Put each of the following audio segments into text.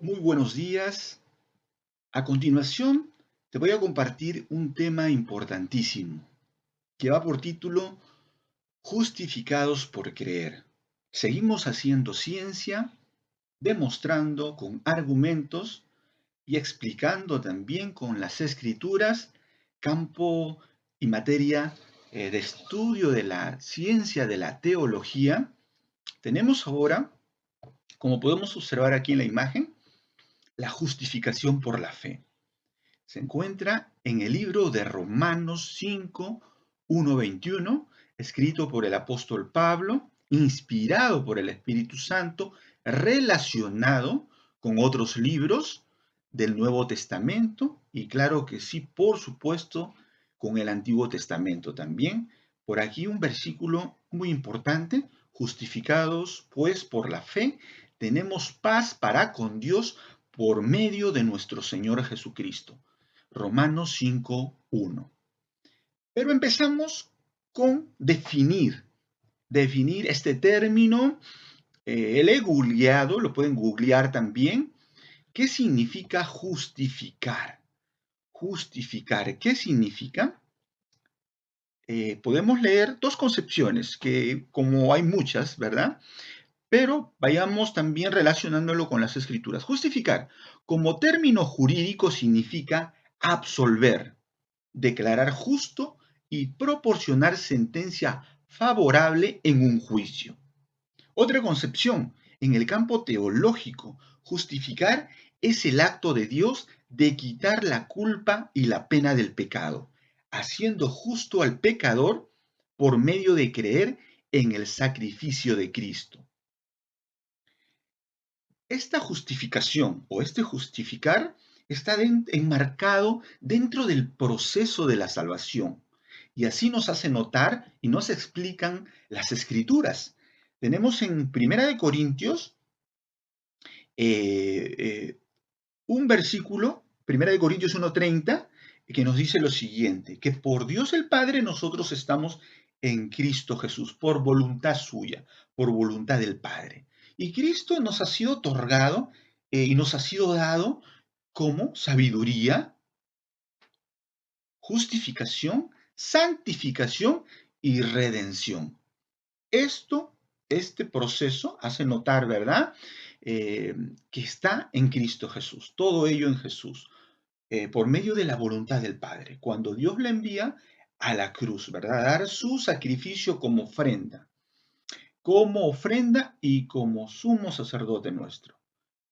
Muy buenos días. A continuación, te voy a compartir un tema importantísimo que va por título Justificados por creer. Seguimos haciendo ciencia, demostrando con argumentos y explicando también con las escrituras, campo y materia de estudio de la ciencia de la teología. Tenemos ahora, como podemos observar aquí en la imagen, la justificación por la fe. Se encuentra en el libro de Romanos 5, 1-21, escrito por el apóstol Pablo, inspirado por el Espíritu Santo, relacionado con otros libros del Nuevo Testamento y claro que sí, por supuesto, con el Antiguo Testamento también. Por aquí un versículo muy importante: justificados pues por la fe, tenemos paz para con Dios por medio de nuestro Señor Jesucristo. Romanos 5:1. Pero empezamos con definir este término. Lo he googleado, lo pueden googlear también. ¿Qué significa justificar? Justificar, ¿qué significa? Podemos leer dos concepciones, que como hay muchas, ¿verdad? Pero vayamos también relacionándolo con las escrituras. Justificar, como término jurídico, significa absolver, declarar justo y proporcionar sentencia favorable en un juicio. Otra concepción, en el campo teológico, justificar es el acto de Dios de quitar la culpa y la pena del pecado, haciendo justo al pecador por medio de creer en el sacrificio de Cristo. Esta justificación o este justificar está enmarcado dentro del proceso de la salvación. Y así nos hace notar y nos explican las escrituras. Tenemos en Primera de Corintios eh, eh, un versículo, Primera de Corintios 1:30, que nos dice lo siguiente: que por Dios el Padre nosotros estamos en Cristo Jesús, por voluntad suya, por voluntad del Padre. Y Cristo nos ha sido otorgado y nos ha sido dado como sabiduría, justificación, santificación y redención. Este proceso hace notar, ¿verdad? Que está en Cristo Jesús, todo ello en Jesús, por medio de la voluntad del Padre. Cuando Dios le envía a la cruz, ¿verdad? A dar su sacrificio como ofrenda y como sumo sacerdote nuestro.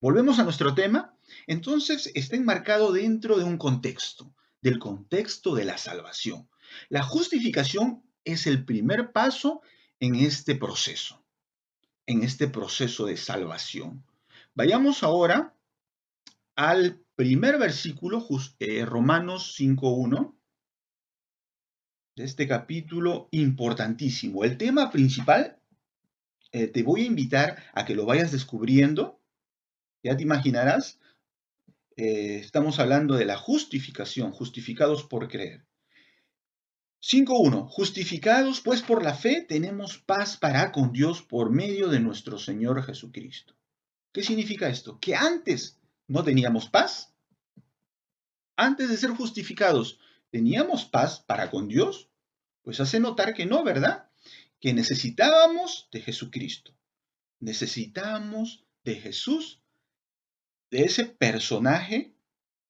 Volvemos a nuestro tema. Entonces está enmarcado dentro de un contexto, del contexto de la salvación. La justificación es el primer paso en este proceso de salvación. Vayamos ahora al primer versículo, Romanos 5:1, de este capítulo importantísimo. El tema principal, te voy a invitar a que lo vayas descubriendo. Ya te imaginarás. Estamos hablando de la justificación, justificados por creer. 5:1. Justificados pues por la fe, tenemos paz para con Dios por medio de nuestro Señor Jesucristo. ¿Qué significa esto? Que antes no teníamos paz. Antes de ser justificados, ¿teníamos paz para con Dios? Pues hace notar que no, ¿verdad? Que necesitábamos de Jesucristo. Necesitamos de Jesús, de ese personaje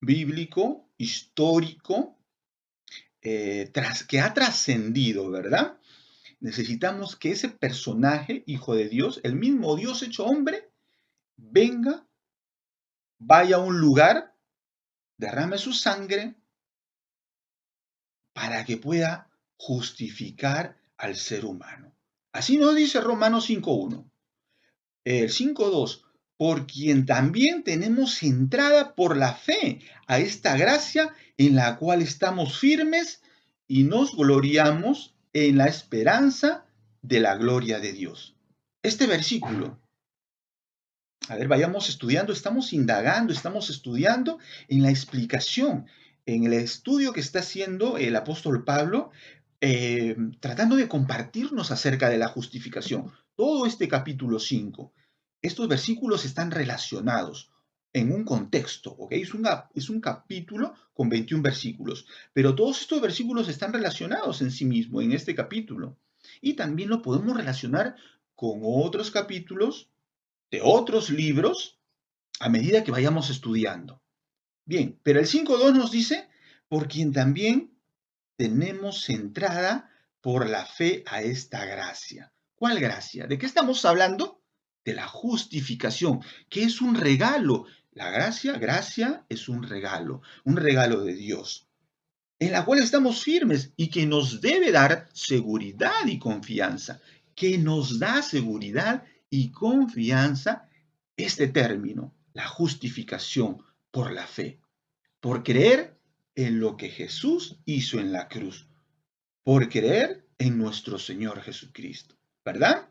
bíblico, histórico, que ha trascendido, ¿verdad? Necesitamos que ese personaje, hijo de Dios, el mismo Dios hecho hombre, venga, vaya a un lugar, derrame su sangre para que pueda justificar al ser humano. Así nos dice Romanos 5:1. El 5:2, por quien también tenemos entrada por la fe a esta gracia en la cual estamos firmes y nos gloriamos en la esperanza de la gloria de Dios. Este versículo, a ver, vayamos estudiando, estamos indagando, estamos estudiando en la explicación, en el estudio que está haciendo el apóstol Pablo, tratando de compartirnos acerca de la justificación. Todo este capítulo 5, estos versículos están relacionados. en un contexto, ¿ok? Es un capítulo con 21 versículos, pero todos estos versículos están relacionados en sí mismos, en este capítulo. Y también lo podemos relacionar con otros capítulos de otros libros a medida que vayamos estudiando. Bien, pero el 5.2 nos dice, por quien también tenemos entrada por la fe a esta gracia. ¿Cuál gracia? ¿De qué estamos hablando? De la justificación, que es un regalo. La gracia es un regalo de Dios, en la cual estamos firmes y que nos debe dar seguridad y confianza, que nos da seguridad y confianza este término, la justificación por la fe, por creer en lo que Jesús hizo en la cruz, por creer en nuestro Señor Jesucristo, ¿verdad?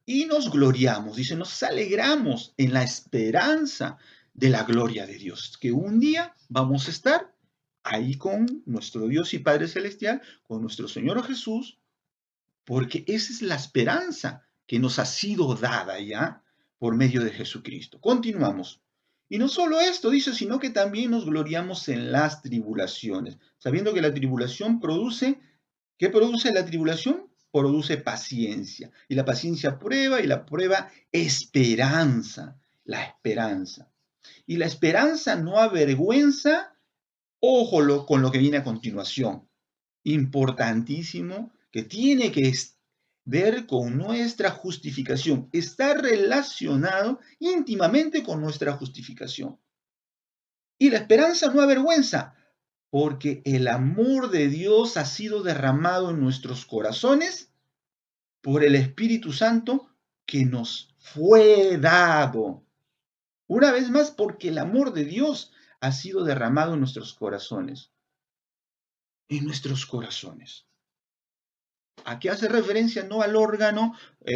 Y nos gloriamos, dice, nos alegramos en la esperanza de la gloria de Dios, que un día vamos a estar ahí con nuestro Dios y Padre Celestial, con nuestro Señor Jesús, porque esa es la esperanza que nos ha sido dada ya por medio de Jesucristo. Continuamos. Y no solo esto, dice, sino que también nos gloriamos en las tribulaciones, sabiendo que la tribulación produce, ¿qué produce la tribulación? Produce paciencia. Y la paciencia prueba, y la prueba esperanza. La esperanza. Y la esperanza no avergüenza. Ojo con lo que viene a continuación. Importantísimo, que tiene que ver con nuestra justificación. Está relacionado íntimamente con nuestra justificación. Y la esperanza no avergüenza, porque el amor de Dios ha sido derramado en nuestros corazones por el Espíritu Santo que nos fue dado. Una vez más, porque el amor de Dios ha sido derramado en nuestros corazones. En nuestros corazones. ¿A qué hace referencia? No al órgano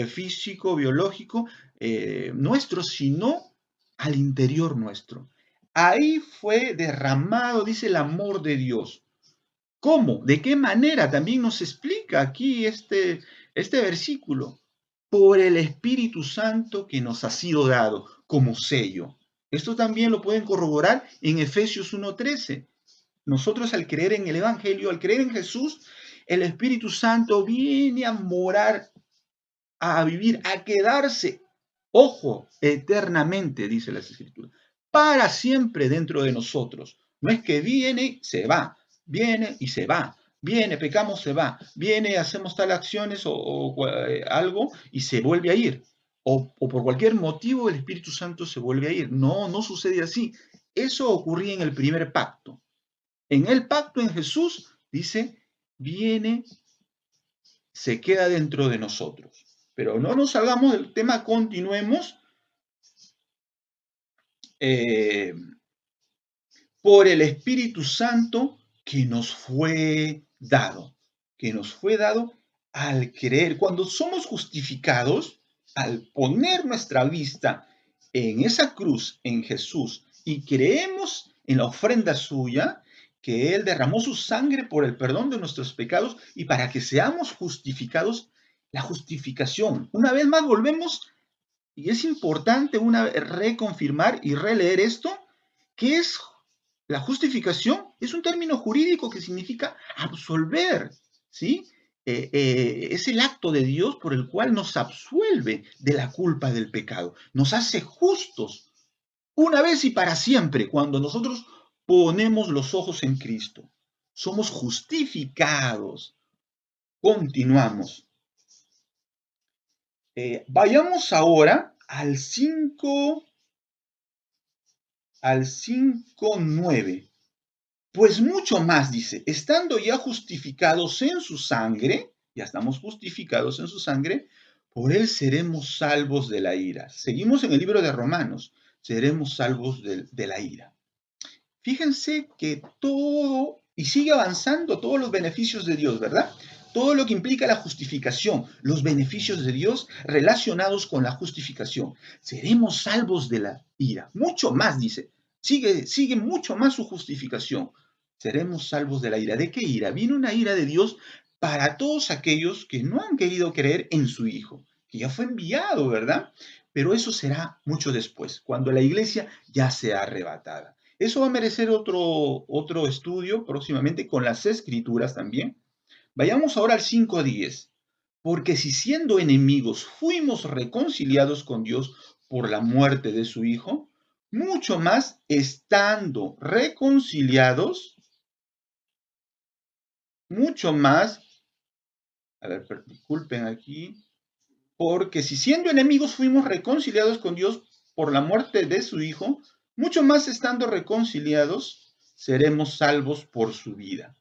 físico, biológico nuestro, sino al interior nuestro. Ahí fue derramado, dice, el amor de Dios. ¿Cómo? ¿De qué manera? También nos explica aquí este versículo. Por el Espíritu Santo que nos ha sido dado como sello. Esto también lo pueden corroborar en Efesios 1:13. Nosotros al creer en el Evangelio, al creer en Jesús, el Espíritu Santo viene a morar, a vivir, a quedarse, ojo, eternamente, dice las Escrituras, para siempre dentro de nosotros. No es que viene, se va, viene y se va, viene, pecamos, se va, viene, hacemos tal acciones o algo y se vuelve a ir. O por cualquier motivo el Espíritu Santo se vuelve a ir. No, no sucede así. Eso ocurría en el primer pacto. En el pacto en Jesús, dice, viene, se queda dentro de nosotros. Pero no nos salgamos del tema, continuemos. Eh, por el Espíritu Santo que nos fue dado, al creer. Cuando somos justificados, al poner nuestra vista en esa cruz, en Jesús, y creemos en la ofrenda suya, que Él derramó su sangre por el perdón de nuestros pecados y para que seamos justificados, la justificación. Una vez más volvemos, y es importante reconfirmar y releer esto, que es la justificación, es un término jurídico que significa absolver, ¿sí? Es el acto de Dios por el cual nos absuelve de la culpa del pecado, nos hace justos una vez y para siempre cuando nosotros ponemos los ojos en Cristo. Somos justificados. Continuamos. Vayamos ahora al 5:9. Pues mucho más, dice, estando ya justificados en su sangre, ya estamos justificados en su sangre, por él seremos salvos de la ira. Seguimos en el libro de Romanos, seremos salvos de la ira. Fíjense que todo, y sigue avanzando todos los beneficios de Dios, ¿verdad? Todo lo que implica la justificación, los beneficios de Dios relacionados con la justificación. Seremos salvos de la ira. Mucho más, dice. Sigue mucho más su justificación. Seremos salvos de la ira. ¿De qué ira? Viene una ira de Dios para todos aquellos que no han querido creer en su Hijo, que ya fue enviado, ¿verdad? Pero eso será mucho después, cuando la iglesia ya sea arrebatada. Eso va a merecer otro estudio próximamente con las escrituras también. Vayamos ahora al 5:10. Porque si siendo enemigos fuimos reconciliados con Dios por la muerte de su Hijo, mucho más estando reconciliados, mucho más, a ver, disculpen aquí, porque si siendo enemigos fuimos reconciliados con Dios por la muerte de su Hijo, mucho más estando reconciliados, seremos salvos por su vida.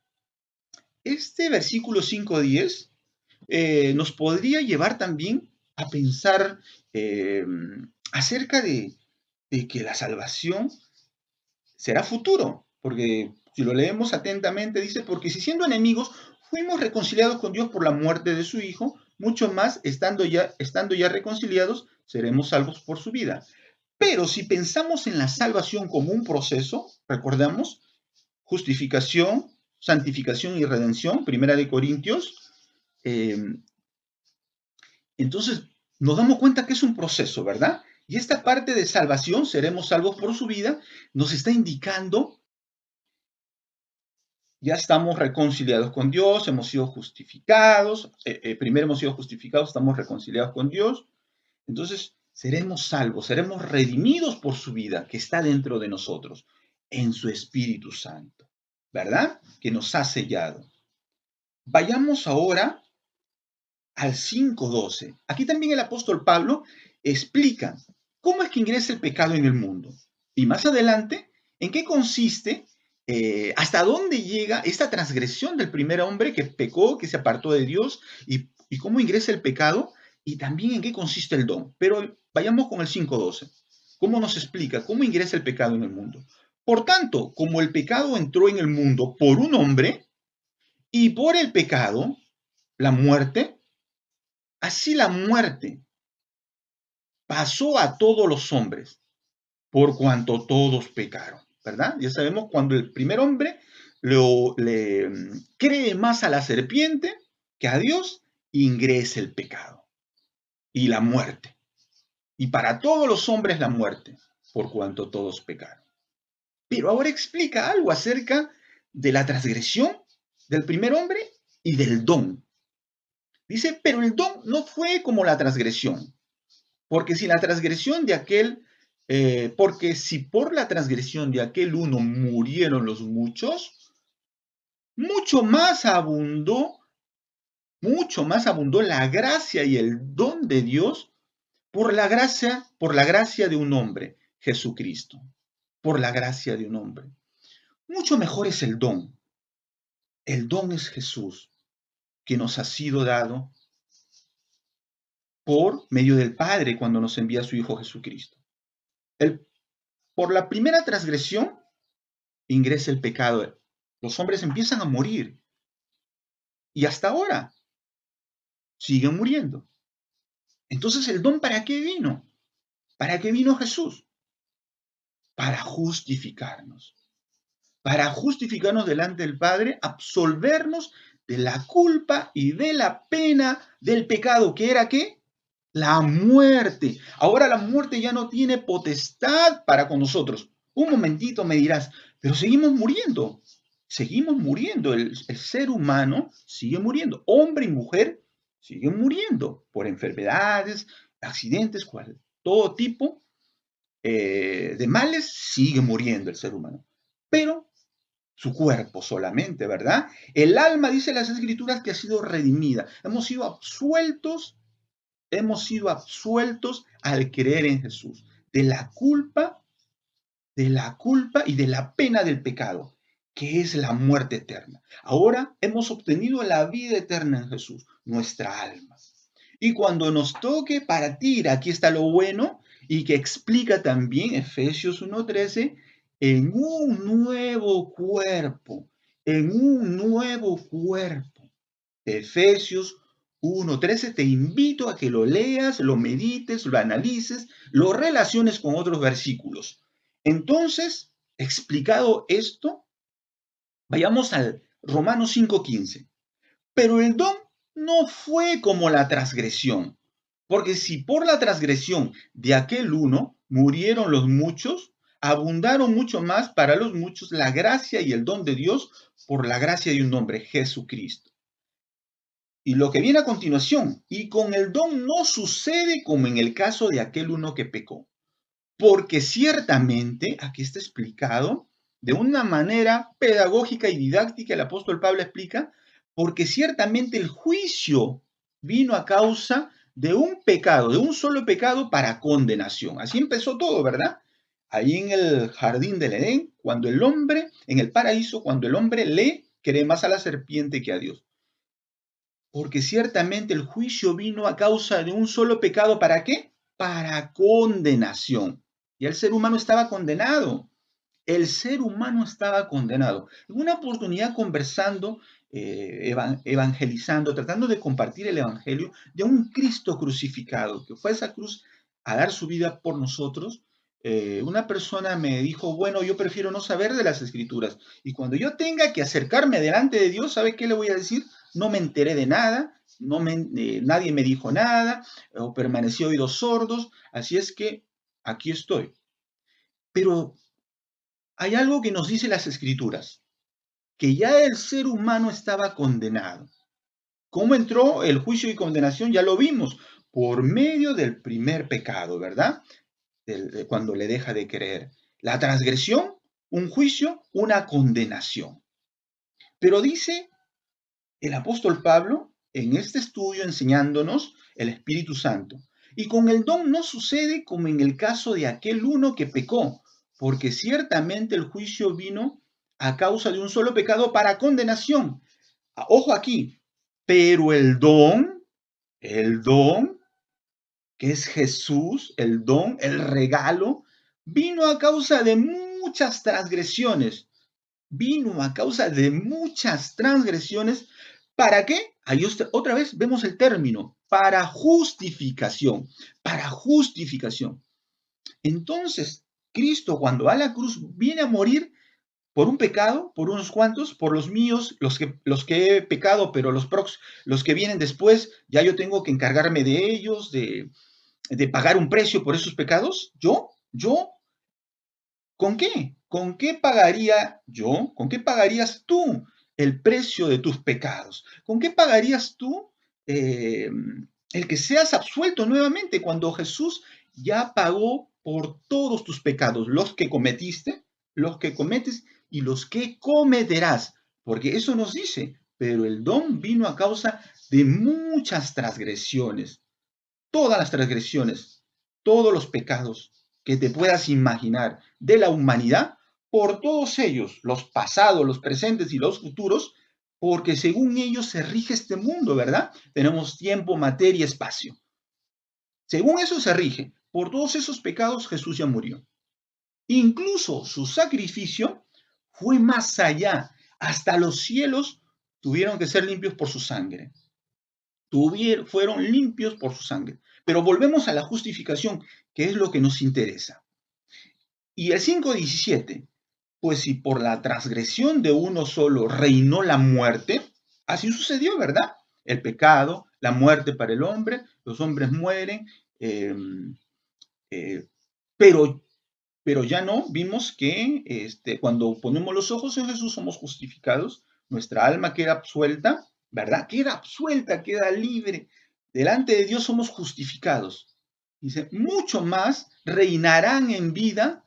Este versículo 5:10 nos podría llevar también a pensar eh, acerca de que la salvación será futuro, porque si lo leemos atentamente dice, porque si siendo enemigos fuimos reconciliados con Dios por la muerte de su Hijo, mucho más estando ya reconciliados, seremos salvos por su vida. Pero si pensamos en la salvación como un proceso, recordamos, justificación, santificación y redención, Primera de Corintios, eh, entonces nos damos cuenta que es un proceso, ¿verdad? Y esta parte de salvación, seremos salvos por su vida, nos está indicando, ya estamos reconciliados con Dios, hemos sido justificados, primero hemos sido justificados, estamos reconciliados con Dios, entonces seremos salvos, seremos redimidos por su vida que está dentro de nosotros, en su Espíritu Santo, ¿verdad? Que nos ha sellado. Vayamos ahora al 5:12. Aquí también el apóstol Pablo explica cómo es que ingresa el pecado en el mundo. Y más adelante, en qué consiste, hasta dónde llega esta transgresión del primer hombre que pecó, que se apartó de Dios, y cómo ingresa el pecado, y también en qué consiste el don. Pero vayamos con el 5:12. ¿Cómo nos explica cómo ingresa el pecado en el mundo? Por tanto, como el pecado entró en el mundo por un hombre, y por el pecado, la muerte, así la muerte pasó a todos los hombres, por cuanto todos pecaron, ¿verdad? Ya sabemos cuando el primer hombre le cree más a la serpiente que a Dios, ingresa el pecado y la muerte. Y para todos los hombres la muerte, por cuanto todos pecaron. Pero ahora explica algo acerca de la transgresión del primer hombre y del don. Dice, pero el don no fue como la transgresión. Porque si la transgresión de aquel, porque si por la transgresión de aquel uno murieron los muchos, mucho más abundó la gracia y el don de Dios por la gracia de un hombre, Jesucristo, por la gracia de un hombre. Mucho mejor es el don. El don es Jesús, que nos ha sido dado por medio del Padre cuando nos envía a su Hijo Jesucristo. Por la primera transgresión, ingresa el pecado. Los hombres empiezan a morir y hasta ahora siguen muriendo. Entonces, ¿el don para qué vino? ¿Para qué vino Jesús? Para justificarnos. Para justificarnos delante del Padre, absolvernos de la culpa y de la pena del pecado, que era ¿qué? La muerte. Ahora la muerte ya no tiene potestad para con nosotros. Un momentito me dirás, pero seguimos muriendo. Seguimos muriendo. El ser humano sigue muriendo. Hombre y mujer siguen muriendo por enfermedades, accidentes, todo tipo de males. Sigue muriendo el ser humano. Pero su cuerpo solamente, ¿verdad? El alma, dice las Escrituras, que ha sido redimida. Hemos sido absueltos al creer en Jesús de la culpa y de la pena del pecado, que es la muerte eterna. Ahora hemos obtenido la vida eterna en Jesús, nuestra alma. Y cuando nos toque partir, aquí está lo bueno, y que explica también Efesios 1:13, en un nuevo cuerpo, en un nuevo cuerpo. Efesios 1:13, te invito a que lo leas, lo medites, lo analices, lo relaciones con otros versículos. Entonces, explicado esto, vayamos al Romanos 5:15. Pero el don no fue como la transgresión, Porque si por la transgresión de aquel uno murieron los muchos, abundaron mucho más para los muchos la gracia y el don de Dios por la gracia de un hombre, Jesucristo. Y lo que viene a continuación, y con el don no sucede como en el caso de aquel uno que pecó. Porque ciertamente, aquí está explicado, de una manera pedagógica y didáctica, el apóstol Pablo explica, porque ciertamente el juicio vino a causa de un pecado, de un solo pecado para condenación. Así empezó todo, ¿verdad? Ahí en el jardín del Edén, cuando el hombre, en el paraíso, cuando el hombre le cree más a la serpiente que a Dios. Porque ciertamente el juicio vino a causa de un solo pecado, ¿para qué? Para condenación. Y el ser humano estaba condenado. El ser humano estaba condenado. En una oportunidad conversando, evangelizando, tratando de compartir el evangelio de un Cristo crucificado, que fue a esa cruz a dar su vida por nosotros, una persona me dijo, bueno, yo prefiero no saber de las escrituras. Y cuando yo tenga que acercarme delante de Dios, ¿sabe qué le voy a decir? No me enteré de nada, nadie me dijo nada, o permanecí oídos sordos, así es que aquí estoy. Pero hay algo que nos dice las escrituras, que ya el ser humano estaba condenado. ¿Cómo entró el juicio y condenación? Ya lo vimos, por medio del primer pecado, ¿verdad? Cuando le deja de creer. La transgresión, un juicio, una condenación. Pero dice el apóstol Pablo en este estudio enseñándonos el Espíritu Santo. Y con el don no sucede como en el caso de aquel uno que pecó, porque ciertamente el juicio vino a causa de un solo pecado para condenación. Ojo aquí, pero el don, que es Jesús, el don, el regalo, vino a causa de muchas transgresiones. Vino a causa de muchas transgresiones. ¿Para qué? Ahí otra vez vemos el término, para justificación, para justificación. Entonces, Cristo cuando va a la cruz viene a morir por un pecado, por unos cuantos, por los míos, los que he pecado, pero los que vienen después, ya yo tengo que encargarme de ellos, de pagar un precio por esos pecados. Yo, ¿con qué? ¿Con qué pagaría yo? ¿Con qué pagarías tú el precio de tus pecados? ¿Con qué pagarías tú eh, el que seas absuelto nuevamente cuando Jesús ya pagó por todos tus pecados, los que cometiste, los que cometes y los que cometerás? Porque eso nos dice, pero el don vino a causa de muchas transgresiones, todas las transgresiones, todos los pecados que te puedas imaginar de la humanidad, por todos ellos, los pasados, los presentes y los futuros, porque según ellos se rige este mundo, ¿verdad? Tenemos tiempo, materia, espacio. Según eso se rige. Por todos esos pecados Jesús ya murió. Incluso su sacrificio fue más allá. Hasta los cielos tuvieron que ser limpios por su sangre. Fueron limpios por su sangre. Pero volvemos a la justificación, que es lo que nos interesa. Y el 5:17, pues si por la transgresión de uno solo reinó la muerte, así sucedió, ¿verdad? El pecado, la muerte para el hombre, los hombres mueren, eh, eh, pero, pero ya no, vimos que cuando ponemos los ojos en Jesús somos justificados, nuestra alma queda absuelta, ¿verdad? Queda absuelta, queda libre. Delante de Dios somos justificados. Dice, mucho más reinarán en vida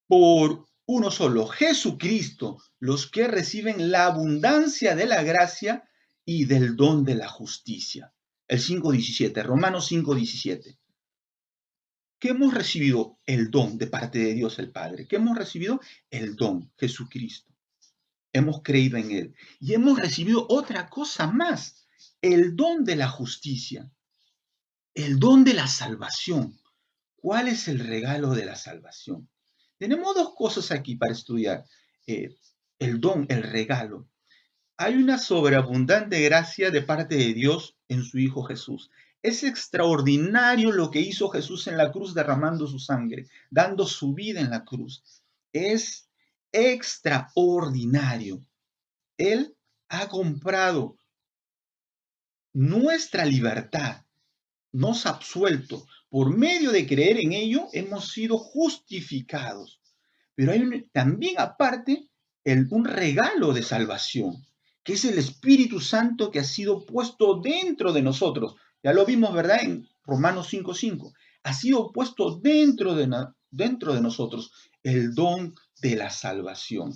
por uno solo, Jesucristo, los que reciben la abundancia de la gracia y del don de la justicia. El 5:17, Romanos 5:17. ¿Qué hemos recibido? El don de parte de Dios el Padre. ¿Qué hemos recibido? El don, Jesucristo. Hemos creído en Él. Y hemos recibido otra cosa más, el don de la justicia, el don de la salvación. ¿Cuál es el regalo de la salvación? Tenemos dos cosas aquí para estudiar. Eh, el don, el regalo. Hay una sobreabundante gracia de parte de Dios en su Hijo Jesús. Es extraordinario lo que hizo Jesús en la cruz derramando su sangre, dando su vida en la cruz. Es extraordinario. Él ha comprado nuestra libertad. nos ha absuelto. Por medio de creer en ello, hemos sido justificados. Pero hay también aparte un regalo de salvación, que es el Espíritu Santo que ha sido puesto dentro de nosotros. Ya lo vimos, ¿verdad? En Romanos 5:5. Ha sido puesto dentro de nosotros el don de la salvación.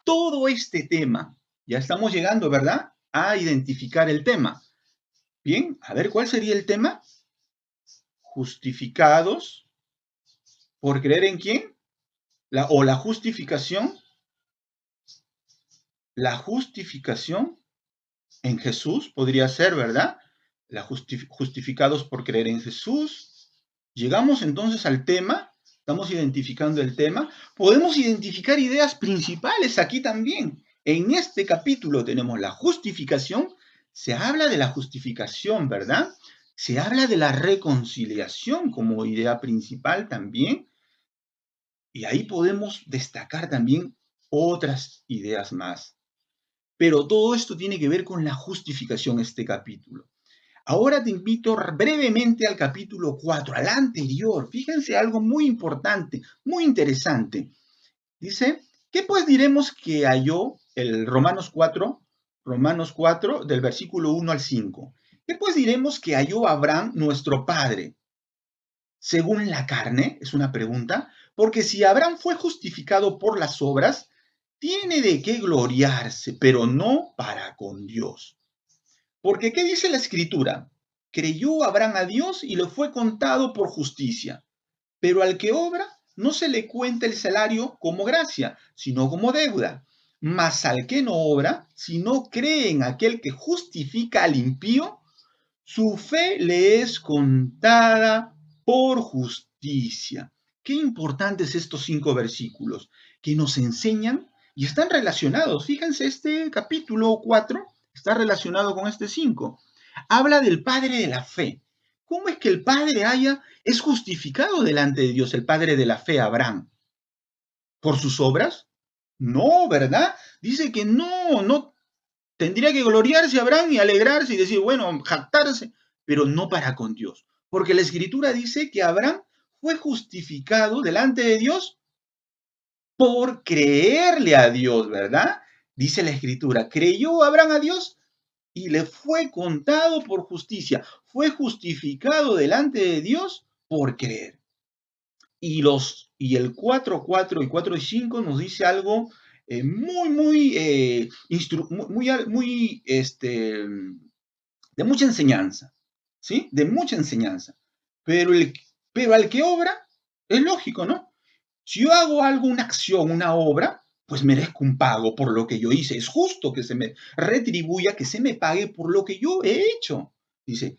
Todo este tema, ya estamos llegando, ¿verdad?, a identificar el tema. Bien, a ver, ¿cuál sería el tema? Justificados por creer en quién, la justificación. La justificación en Jesús podría ser, ¿verdad? Justificados por creer en Jesús. Llegamos entonces al tema, estamos identificando el tema. Podemos identificar ideas principales aquí también. En este capítulo tenemos la justificación, se habla de la justificación, ¿verdad? Se habla de la reconciliación como idea principal también. Y ahí podemos destacar también otras ideas más. Pero todo esto tiene que ver con la justificación, este capítulo. Ahora te invito brevemente al capítulo 4, al anterior. Fíjense algo muy importante, muy interesante. Dice, ¿qué pues diremos que halló el Romanos 4 del versículo 1 al 5? ¿Qué pues diremos que halló Abraham, nuestro padre? Según la carne, es una pregunta, porque si Abraham fue justificado por las obras, tiene de qué gloriarse, pero no para con Dios. Porque ¿qué dice la Escritura? Creyó Abraham a Dios y le fue contado por justicia. Pero al que obra, no se le cuenta el salario como gracia, sino como deuda. Mas al que no obra, si no cree en aquel que justifica al impío, su fe le es contada por justicia. Qué importantes estos 5 versículos que nos enseñan y están relacionados. Fíjense, este capítulo 4 está relacionado con este 5. Habla del padre de la fe. ¿Cómo es que el padre es justificado delante de Dios, el padre de la fe, Abraham? ¿Por sus obras? No, ¿verdad? Dice que no tendría que gloriarse Abraham y alegrarse y decir, bueno, jactarse, pero no para con Dios. Porque la Escritura dice que Abraham fue justificado delante de Dios por creerle a Dios, ¿verdad? Dice la Escritura, creyó Abraham a Dios y le fue contado por justicia. Fue justificado delante de Dios por creer. Y el 4:4 y 4:5 nos dice algo de mucha enseñanza, ¿sí? De mucha enseñanza. Pero, pero al que obra, es lógico, ¿no? Si yo hago algo, una acción, una obra, pues merezco un pago por lo que yo hice. Es justo que se me retribuya, que se me pague por lo que yo he hecho. Dice,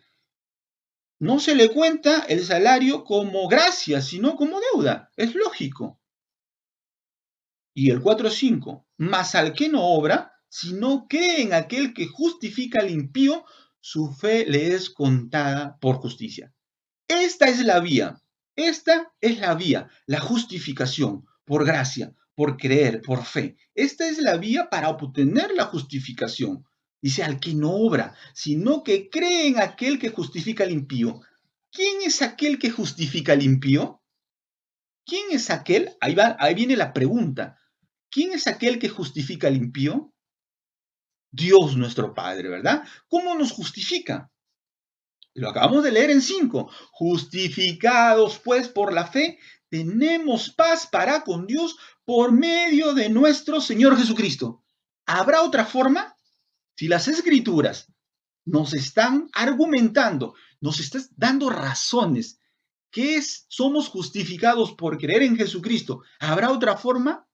no se le cuenta el salario como gracia, sino como deuda. Es lógico. Y el 4:5, mas al que no obra, si no cree en aquel que justifica al impío, su fe le es contada por justicia. Esta es la vía, la justificación, por gracia, por creer, por fe. Esta es la vía para obtener la justificación. Dice, al que no obra, sino que cree en aquel que justifica al impío. ¿Quién es aquel que justifica al impío? ¿Quién es aquel? Ahí viene la pregunta. ¿Quién es aquel que justifica al impío? Dios nuestro Padre, ¿verdad? ¿Cómo nos justifica? Lo acabamos de leer en 5. Justificados pues por la fe, tenemos paz para con Dios por medio de nuestro Señor Jesucristo. ¿Habrá otra forma? Si las Escrituras nos están argumentando, nos están dando razones somos justificados por creer en Jesucristo, ¿habrá otra forma?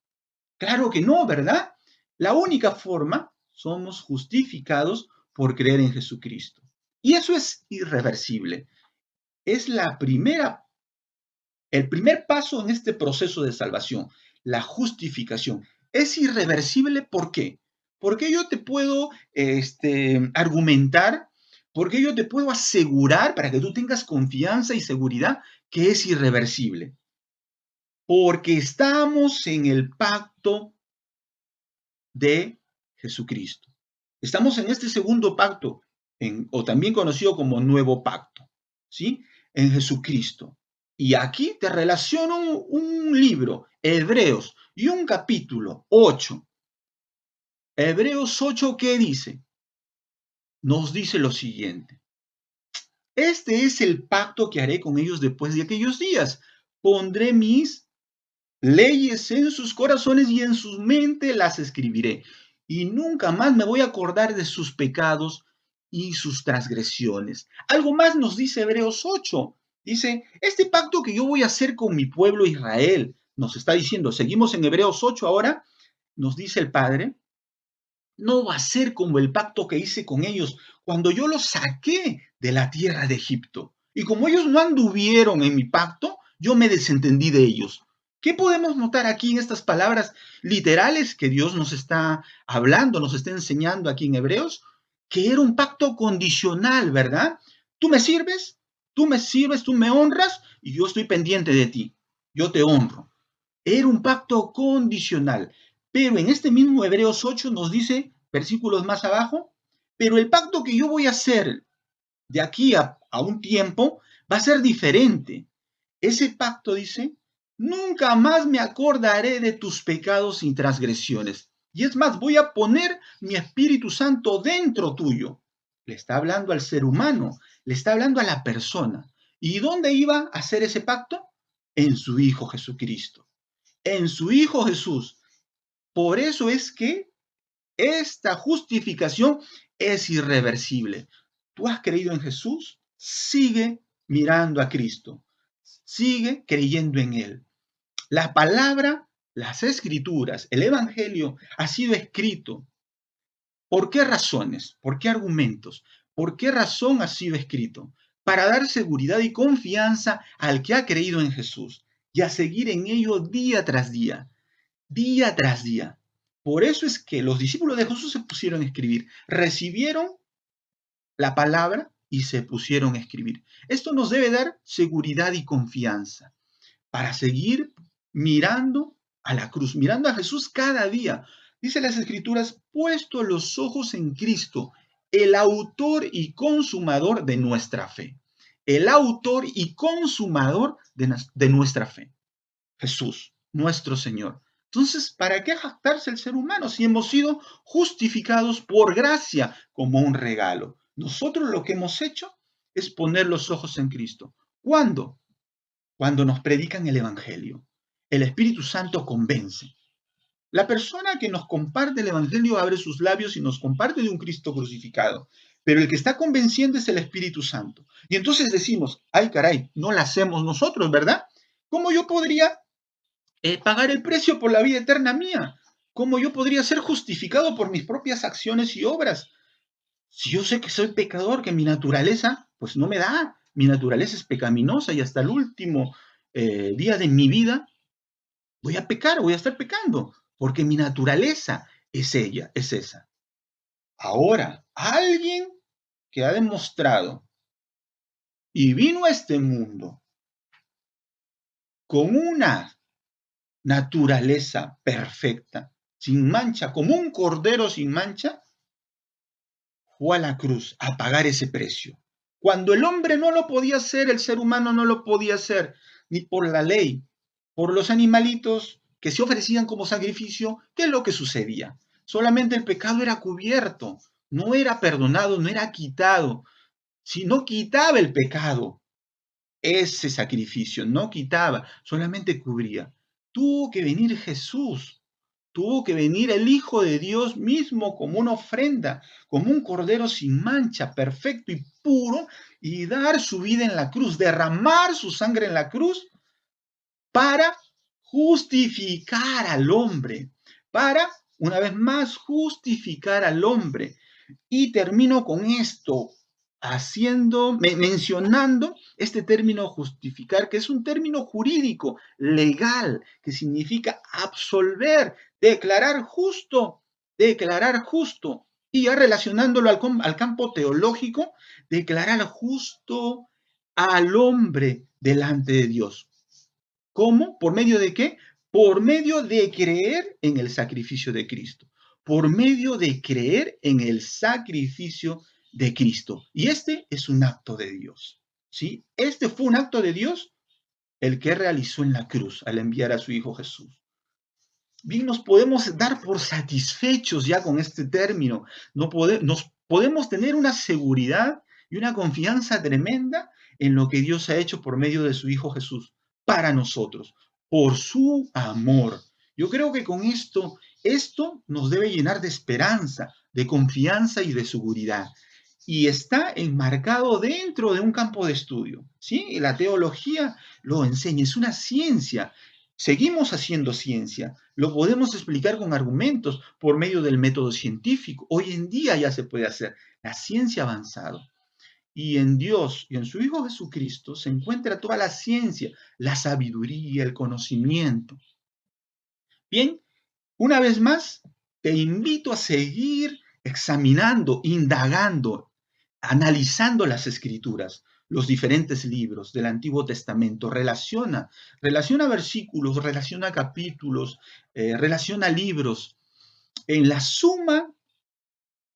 Claro que no, ¿verdad? La única forma, somos justificados por creer en Jesucristo. Y eso es irreversible. Es el primer paso en este proceso de salvación, la justificación. Es irreversible, ¿por qué? Porque yo te puedo argumentar, porque yo te puedo asegurar, para que tú tengas confianza y seguridad, que es irreversible. Porque estamos en el pacto de Jesucristo. Estamos en este segundo pacto, o también conocido como Nuevo Pacto, ¿sí? En Jesucristo. Y aquí te relaciono un libro, Hebreos, y un capítulo, 8. Hebreos 8, ¿qué dice? Nos dice lo siguiente. Este es el pacto que haré con ellos después de aquellos días. Pondré mis leyes en sus corazones y en sus mentes las escribiré. Y nunca más me voy a acordar de sus pecados y sus transgresiones. Algo más nos dice Hebreos 8. Dice, este pacto que yo voy a hacer con mi pueblo Israel, nos está diciendo, seguimos en Hebreos 8 ahora, nos dice el Padre, no va a ser como el pacto que hice con ellos cuando yo los saqué de la tierra de Egipto. Y como ellos no anduvieron en mi pacto, yo me desentendí de ellos. ¿Qué podemos notar aquí en estas palabras literales que Dios nos está hablando, nos está enseñando aquí en Hebreos? Que era un pacto condicional, ¿verdad? Tú me honras y yo estoy pendiente de ti. Yo te honro. Era un pacto condicional. Pero en este mismo Hebreos 8 nos dice, versículos más abajo, pero el pacto que yo voy a hacer de aquí a un tiempo va a ser diferente. Ese pacto dice, nunca más me acordaré de tus pecados y transgresiones. Y es más, voy a poner mi Espíritu Santo dentro tuyo. Le está hablando al ser humano, le está hablando a la persona. ¿Y dónde iba a hacer ese pacto? En su Hijo Jesucristo, en su Hijo Jesús. Por eso es que esta justificación es irreversible. ¿Tú has creído en Jesús? Sigue mirando a Cristo. Sigue creyendo en Él. La palabra, las escrituras, el Evangelio ha sido escrito. ¿Por qué razones? ¿Por qué argumentos? ¿Por qué razón ha sido escrito? Para dar seguridad y confianza al que ha creído en Jesús y a seguir en ello día tras día, día tras día. Por eso es que los discípulos de Jesús se pusieron a escribir, recibieron la palabra y se pusieron a escribir. Esto nos debe dar seguridad y confianza para seguir mirando a la cruz, mirando a Jesús cada día. Dice las Escrituras, puesto los ojos en Cristo, el autor y consumador de nuestra fe. El autor y consumador de nuestra fe. Jesús, nuestro Señor. Entonces, ¿para qué jactarse el ser humano si hemos sido justificados por gracia como un regalo? Nosotros lo que hemos hecho es poner los ojos en Cristo. ¿Cuándo? Cuando nos predican el Evangelio. El Espíritu Santo convence. La persona que nos comparte el Evangelio abre sus labios y nos comparte de un Cristo crucificado. Pero el que está convenciendo es el Espíritu Santo. Y entonces decimos, ay caray, no la hacemos nosotros, ¿verdad? ¿Cómo yo podría pagar el precio por la vida eterna mía? ¿Cómo yo podría ser justificado por mis propias acciones y obras? Si yo sé que soy pecador, que mi naturaleza, pues no me da, mi naturaleza es pecaminosa y hasta el último día de mi vida voy a pecar, voy a estar pecando, porque mi naturaleza es ella, es esa. Ahora, alguien que ha demostrado y vino a este mundo con una naturaleza perfecta, sin mancha, como un cordero sin mancha, fue a la cruz a pagar ese precio. Cuando el hombre no lo podía hacer, el ser humano no lo podía hacer, ni por la ley, por los animalitos que se ofrecían como sacrificio, ¿qué es lo que sucedía? Solamente el pecado era cubierto, no era perdonado, no era quitado. Si no quitaba el pecado, ese sacrificio no quitaba, solamente cubría. Tuvo que venir Jesús, tuvo que venir el Hijo de Dios mismo como una ofrenda, como un cordero sin mancha, perfecto y puro, y dar su vida en la cruz, derramar su sangre en la cruz para justificar al hombre, para, una vez más, justificar al hombre. Y termino con esto, mencionando este término justificar, que es un término jurídico, legal, que significa absolver, declarar justo, y ya relacionándolo al campo teológico, declarar justo al hombre delante de Dios. ¿Cómo? ¿Por medio de qué? Por medio de creer en el sacrificio de Cristo. Por medio de creer en el sacrificio de Cristo. Y este es un acto de Dios, ¿sí? Este fue un acto de Dios el que realizó en la cruz al enviar a su Hijo Jesús. Bien, nos podemos dar por satisfechos ya con este término. Nos podemos tener una seguridad y una confianza tremenda en lo que Dios ha hecho por medio de su Hijo Jesús para nosotros, por su amor. Yo creo que con esto nos debe llenar de esperanza, de confianza y de seguridad. Y está enmarcado dentro de un campo de estudio, ¿sí? La teología lo enseña, es una ciencia. Seguimos haciendo ciencia, lo podemos explicar con argumentos por medio del método científico. Hoy en día ya se puede hacer. La ciencia ha avanzado. Y en Dios y en su Hijo Jesucristo se encuentra toda la ciencia, la sabiduría, el conocimiento. Bien, una vez más, te invito a seguir examinando, indagando, analizando las escrituras, los diferentes libros del Antiguo Testamento. Relaciona versículos, relaciona capítulos, relaciona libros. En la suma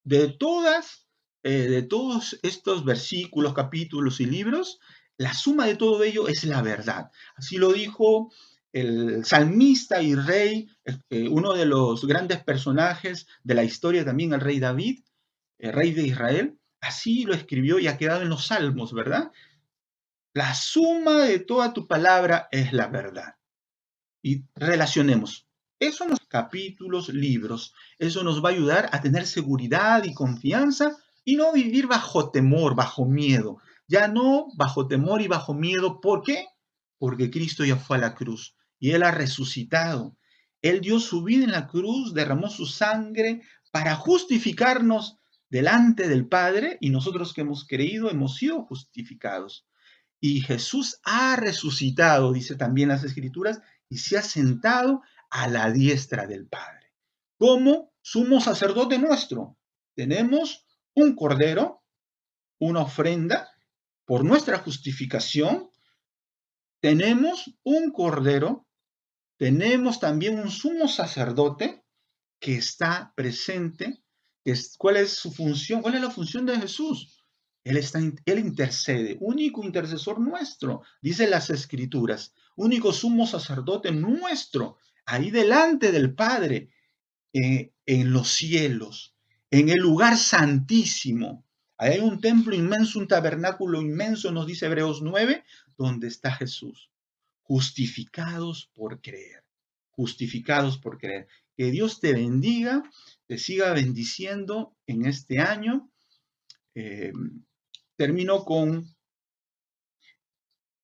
de de todos estos versículos, capítulos y libros, la suma de todo ello es la verdad. Así lo dijo el salmista y rey, uno de los grandes personajes de la historia también, el rey David, el rey de Israel. Así lo escribió y ha quedado en los salmos, ¿verdad? La suma de toda tu palabra es la verdad. Y relacionemos. Eso nos capítulos, libros. Eso nos va a ayudar a tener seguridad y confianza y no vivir bajo temor, bajo miedo. Ya no bajo temor y bajo miedo. ¿Por qué? Porque Cristo ya fue a la cruz y Él ha resucitado. Él dio su vida en la cruz, derramó su sangre para justificarnos delante del Padre y nosotros que hemos creído hemos sido justificados. Y Jesús ha resucitado, dice también las Escrituras, y se ha sentado a la diestra del Padre. Como sumo sacerdote nuestro, tenemos un cordero, una ofrenda por nuestra justificación, tenemos un cordero, tenemos también un sumo sacerdote que está presente. ¿Cuál es su función? ¿Cuál es la función de Jesús? Él intercede, único intercesor nuestro, dice las Escrituras, único sumo sacerdote nuestro, ahí delante del Padre, en los cielos, en el lugar santísimo. Ahí hay un templo inmenso, un tabernáculo inmenso, nos dice Hebreos 9, donde está Jesús, justificados por creer, justificados por creer. Que Dios te bendiga, te siga bendiciendo en este año. Termino con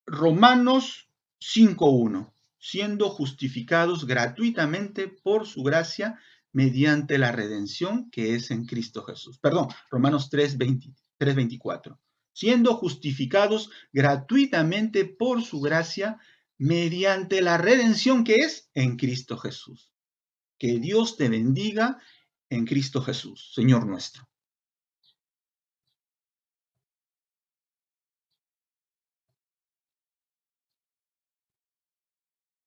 Romanos 5:1, siendo justificados gratuitamente por su gracia mediante la redención que es en Cristo Jesús. Perdón, Romanos 3:24, siendo justificados gratuitamente por su gracia mediante la redención que es en Cristo Jesús. Que Dios te bendiga en Cristo Jesús, Señor nuestro.